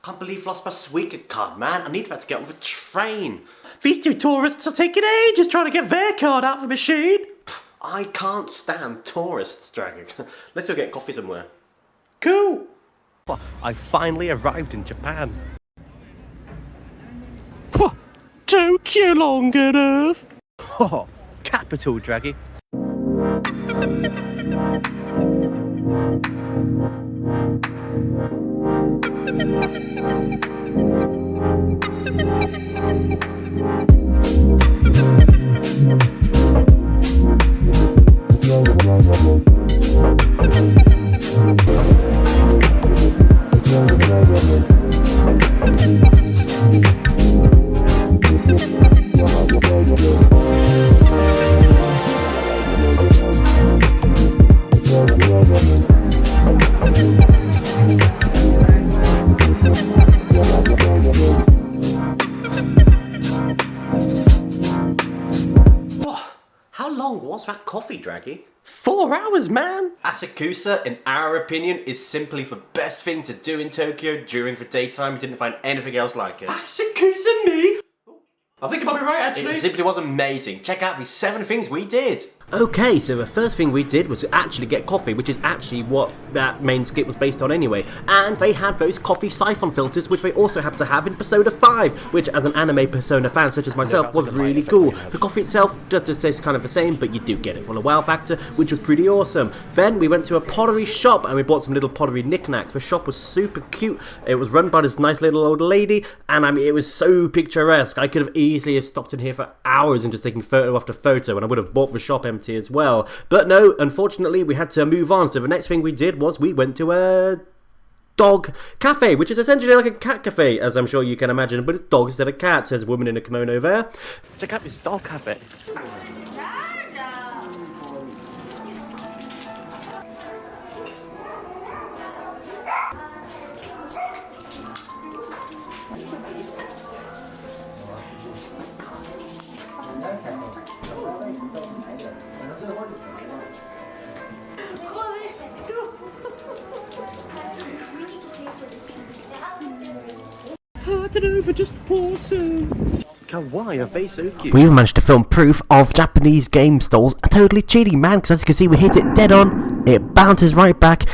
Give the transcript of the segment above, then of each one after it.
Can't believe I lost my Suica card, man. I need that to get on the train. These two tourists are taking ages trying to get their card out of the machine. I can't stand tourists, Draggy. Let's go get coffee somewhere. Cool. I finally arrived in Japan. Tokyo long enough. Oh, capital, Draggy. How long was that coffee, Draggy? 4 hours, man. Asakusa, in our opinion, is simply the best thing to do in Tokyo during the daytime. We didn't find anything else like it. Asakusa me? I think it might be right, actually. It simply was amazing. Check out these 7 things we did. Okay, so the first thing we did was to actually get coffee, which is actually what that main skit was based on anyway. And they had those coffee siphon filters, which they also have to have in Persona 5, which as an anime Persona fan such as myself was really cool. The coffee itself just tastes kind of the same, but you do get it for the wow factor, which was pretty awesome. Then we went to a pottery shop and we bought some little pottery knickknacks. The shop was super cute. It was run by this nice little old lady, and I mean, it was so picturesque. I could have easily stopped in here for hours and just taken photo after photo, and I would have bought the shop empty as well. But no, unfortunately, we had to move on. So the next thing we did was we went to a dog cafe, which is essentially like a cat cafe, as I'm sure you can imagine, but it's dogs instead of cats. There's a woman in a kimono there. Check out this dog cafe. I don't know, they're just awesome. Why are they so cute? We even managed to film proof of Japanese game stalls are totally cheating, man, because as you can see, we hit it dead on, it bounces right back,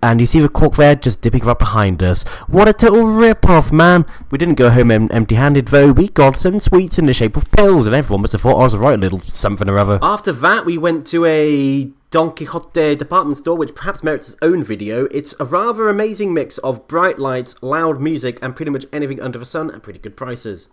and you see the cork there just dipping right behind us. What a total rip-off, man. We didn't go home empty-handed, though. We got some sweets in the shape of pills, and everyone must have thought I was a right little something or other. After that, we went to a Don Quixote department store, which perhaps merits its own video. It's a rather amazing mix of bright lights, loud music, and pretty much anything under the sun, and pretty good prices.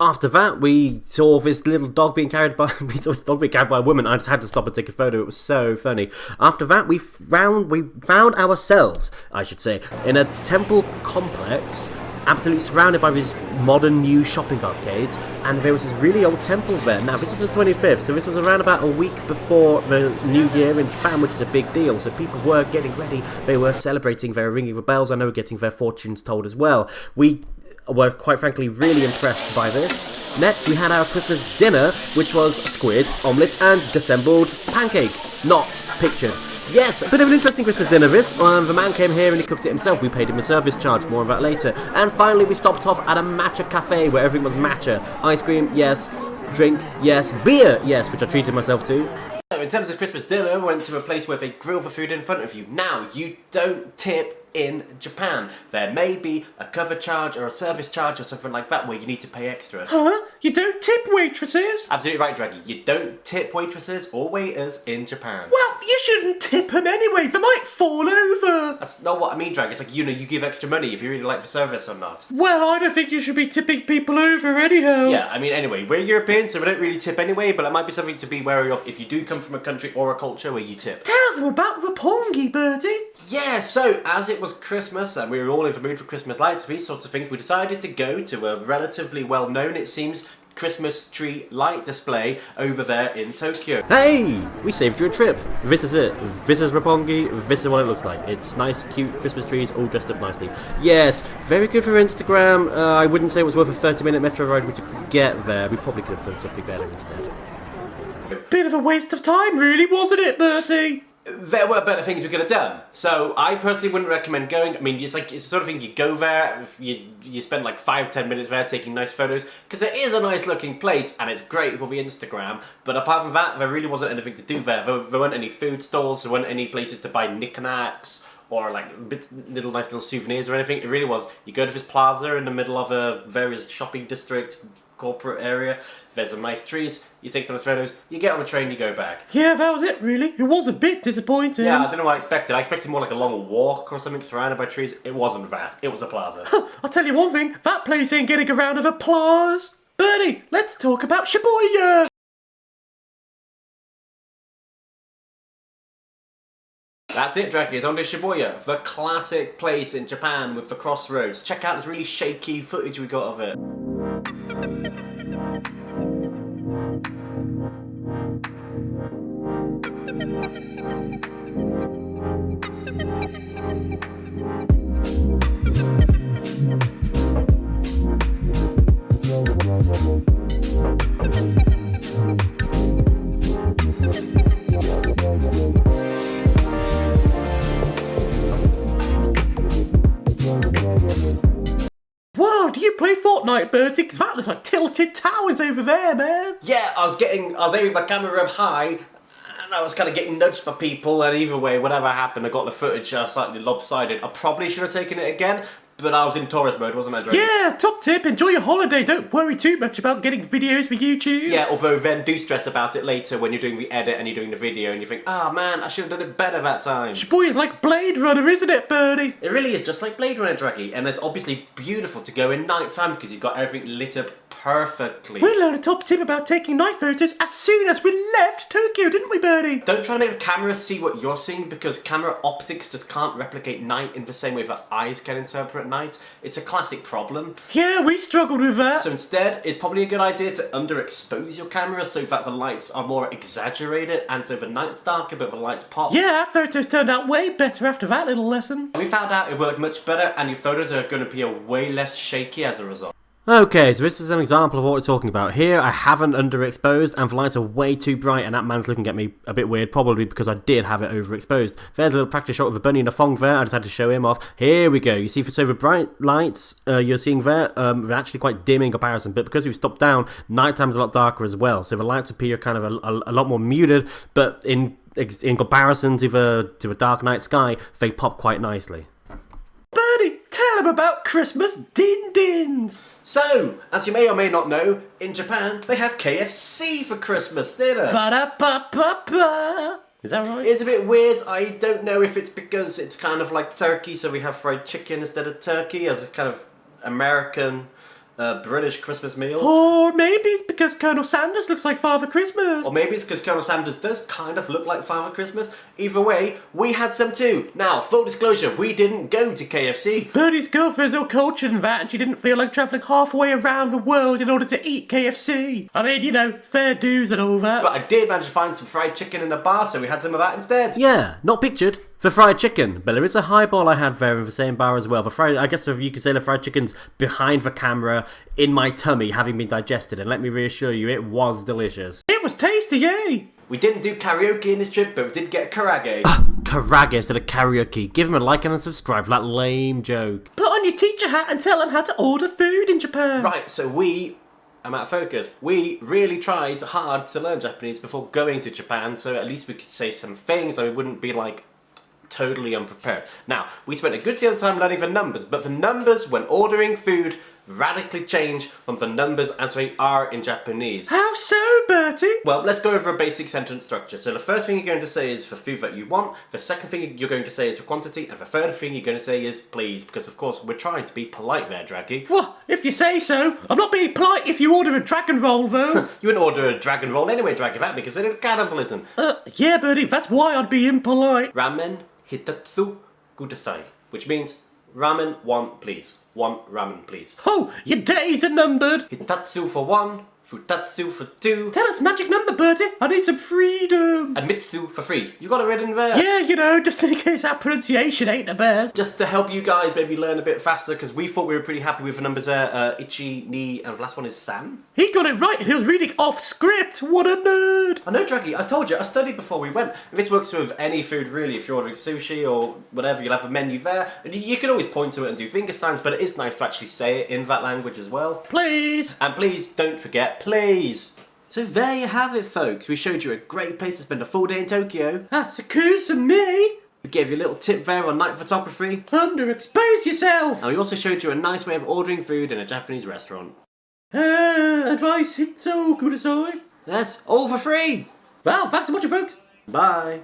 After that, we saw this little dog being carried by a woman. I just had to stop and take a photo. It was so funny. After that, we found ourselves, I should say, in a temple complex, absolutely surrounded by these modern new shopping arcades, and there was this really old temple there. Now, this was the 25th, so this was around about a week before the New Year in Japan, which is a big deal. So people were getting ready. They were celebrating. They were ringing the bells. I know, getting their fortunes told as well. We were quite frankly really impressed by this. Next, we had our Christmas dinner, which was squid, omelette, and dissembled pancake. Not pictured. Yes, a bit of an interesting Christmas dinner this. The man came here and he cooked it himself. We paid him a service charge, more of that later. And finally, we stopped off at a matcha cafe where everything was matcha. Ice cream, yes. Drink, yes. Beer, yes, which I treated myself to. In terms of Christmas dinner, we went to a place where they grill the food in front of you. Now, you don't tip in Japan. There may be a cover charge or a service charge or something like that where you need to pay extra. Huh? You don't tip waitresses? Absolutely right, Draggy. You don't tip waitresses or waiters in Japan. Well, you shouldn't tip them anyway. They might fall over. That's not what I mean, Draggy. It's like, you give extra money if you really like the service or not. Well, I don't think you should be tipping people over anyhow. Yeah, I mean, anyway, we're Europeans, so we don't really tip anyway, but it might be something to be wary of if you do come from a country or a culture where you tip. Tell them about Roppongi, Bertie. Yeah, so as it was Christmas and we were all in the mood for Christmas lights, these sorts of things, we decided to go to a relatively well-known, it seems, Christmas tree light display over there in Tokyo. Hey! We saved you a trip. This is it. This is Roppongi. This is what it looks like. It's nice, cute Christmas trees all dressed up nicely. Yes, very good for Instagram. I wouldn't say it was worth a 30-minute metro ride we took to get there. We probably could have done something better instead. Bit of a waste of time, really, wasn't it, Bertie? there were better things we could have done. So I personally wouldn't recommend going. I mean, it's the sort of thing you go there, you spend like 5-10 minutes there taking nice photos, because it is a nice looking place and it's great for the Instagram. But apart from that, there really wasn't anything to do there. There weren't any food stalls, there weren't any places to buy knickknacks or like nice little souvenirs or anything. It really was, you go to this plaza in the middle of a various shopping district, corporate area, there's some nice trees, you take some nice photos, you get on the train, you go back. Yeah, that was it really. It was a bit disappointing. Yeah, I don't know what I expected. I expected more like a long walk or something surrounded by trees. It wasn't that. It was a plaza. I'll tell you one thing, that place ain't getting a round of applause. Bertie, let's talk about Shibuya. That's it, Draggy. It's on to Shibuya, the classic place in Japan with the crossroads. Check out this really shaky footage we got of it. Wow, do you play Fortnite, Bertie? Because that looks like tilted towers over there, man. Yeah, I was aiming my camera up high, and I was kind of getting nudged by people, and either way, whatever happened, I got the footage slightly lopsided. I probably should have taken it again, but I was in tourist mode, wasn't I, Drake? Yeah, top tip, enjoy your holiday. Don't worry too much about getting videos for YouTube. Yeah, although then do stress about it later when you're doing the edit and you're doing the video and you think, ah, man, I should have done it better that time. Shibuya's like Blade Runner, isn't it, Bertie? It really is just like Blade Runner, Draggy, and it's obviously beautiful to go in night time because you've got everything lit up perfectly. We learned a top tip about taking night photos as soon as we left Tokyo, didn't we, Bertie? Don't try and make the camera see what you're seeing, because camera optics just can't replicate night in the same way that eyes can interpret night. It's a classic problem. Yeah, we struggled with that. So instead, it's probably a good idea to underexpose your camera so that the lights are more exaggerated, and so the night's darker but the lights pop. Yeah, our photos turned out way better after that little lesson. And we found out it worked much better, and your photos are going to be way less shaky as a result. Okay, so this is an example of what we're talking about here. I haven't underexposed, and the lights are way too bright, and that man's looking at me a bit weird, probably because I did have it overexposed. There's a little practice shot of a bunny and a thong there. I just had to show him off. Here we go. You see, so the bright lights you're seeing there, they're actually quite dim in comparison, but because we've stopped down, nighttime's a lot darker as well. So the lights appear kind of a lot more muted, but in comparison to the dark night sky, they pop quite nicely. Bertie, tell him about Christmas din-dins. So, as you may or may not know, in Japan, they have KFC for Christmas dinner. Ba-da-ba-ba-ba. Is that right? It's a bit weird. I don't know if it's because it's kind of like turkey, so we have fried chicken instead of turkey as a kind of American, British Christmas meal. Or maybe it's because Colonel Sanders looks like Father Christmas. Or maybe it's because Colonel Sanders does kind of look like Father Christmas. Either way, we had some too. Now, full disclosure, we didn't go to KFC. Bertie's girlfriend's all cultured and that, and she didn't feel like travelling halfway around the world in order to eat KFC. I mean, you know, fair dues and all that. But I did manage to find some fried chicken in a bar, so we had some of that instead. Yeah, not pictured. For fried chicken, but there is a highball I had there in the same bar as well. I guess you could say the fried chicken's behind the camera, in my tummy, having been digested, and let me reassure you, it was delicious. It was tasty, yay! We didn't do karaoke in this trip, but we did get karage. Karage instead of karaoke. Give him a like and a subscribe for that lame joke. Put on your teacher hat and tell them how to order food in Japan. Right, so I'm out of focus. We really tried hard to learn Japanese before going to Japan, so at least we could say some things and we wouldn't be like totally unprepared. Now, we spent a good deal of time learning the numbers, but the numbers when ordering food radically change from the numbers as they are in Japanese. How so, Bertie? Well, let's go over a basic sentence structure. So the first thing you're going to say is for food that you want, the second thing you're going to say is for quantity, and the third thing you're going to say is please, because of course we're trying to be polite there, Draggy. Well, if you say so. I'm not being polite if you order a dragon roll, though. You wouldn't order a dragon roll anyway, Draggy, that because it's cannibalism. Yeah, Bertie, that's why I'd be impolite. Ramen hitatsu kudasai, which means ramen one, please. One ramen, please. Oh, your days are numbered. Hitatsu for one, Futatsu for 2. Tell us magic number, Bertie. I need some freedom. And Mitsu for 3. You got it written there? Yeah, just in case our pronunciation ain't the best. Just to help you guys maybe learn a bit faster, because we thought we were pretty happy with the numbers there. Ichi, Ni, and the last one is San. He got it right and he was reading off script. What a nerd. I know, Draggy, I told you, I studied before we went. This works with any food, really. If you're ordering sushi or whatever, you'll have a menu there. And you can always point to it and do finger signs, but it is nice to actually say it in that language as well. Please. And please don't forget, please. So there you have it, folks. We showed you a great place to spend a full day in Tokyo. Asakusa me. We gave you a little tip there on night photography. Underexpose yourself. And we also showed you a nice way of ordering food in a Japanese restaurant. Advice, it's so good as I. That's all for free. Well, thanks so much, folks. Bye.